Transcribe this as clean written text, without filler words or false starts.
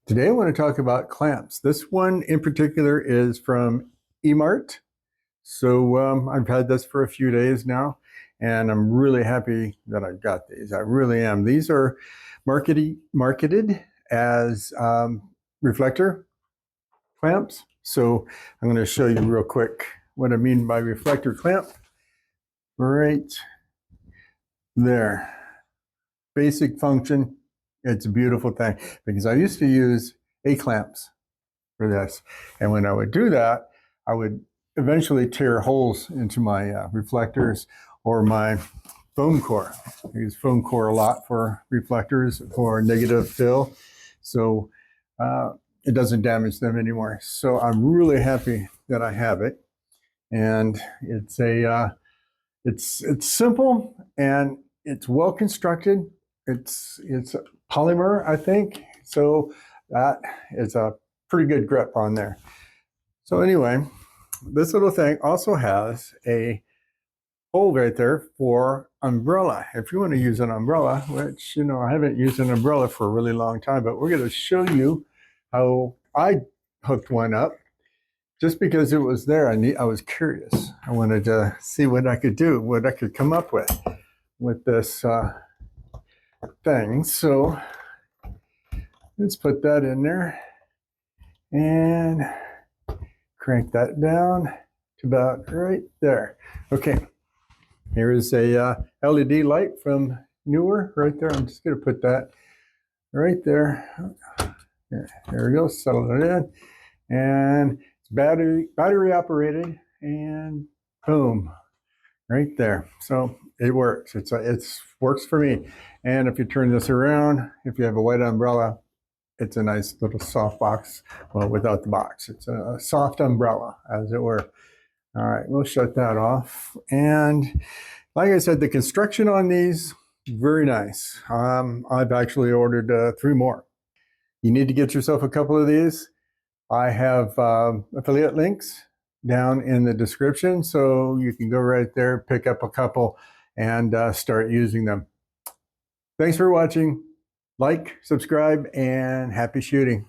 Today I want to talk about clamps. This one in particular is from eMart. So I've had this for a few days now, and I'm really happy that I got these. I really am. These are marketed as reflector clamps. So I'm going to show you real quick what I mean by reflector clamp. Right there. Basic function. It's a beautiful thing because I used to use A-clamps for this. And when I would do that, I would eventually tear holes into my reflectors or my foam core. I use foam core a lot for reflectors for negative fill. So it doesn't damage them anymore. So I'm really happy that I have it. And it's it's simple and it's well constructed. It's polymer, I think. So that is a pretty good grip on there. So anyway, this little thing also has a hole right there for umbrella. If you want to use an umbrella, which, I haven't used an umbrella for a really long time, but we're going to show you how I hooked one up just because it was there. I was curious. I wanted to see what I could do, what I could come up with this thing. So let's put that in there and crank that down to about right there. Okay, here is a LED light from Newer right there. I'm just going to put that right there. There we go, settle it in. And it's battery operated, and boom, right there. So it works. It works for me. And if you turn this around, if you have a white umbrella, it's a nice little soft box. Well, without the box, it's a soft umbrella, as it were. All right, we'll shut that off. And like I said, the construction on these, very nice. I've actually ordered 3 more. You need to get yourself a couple of these. I have affiliate links down in the description, so you can go right there, pick up a couple, and start using them. Thanks for watching. Like, subscribe, and happy shooting.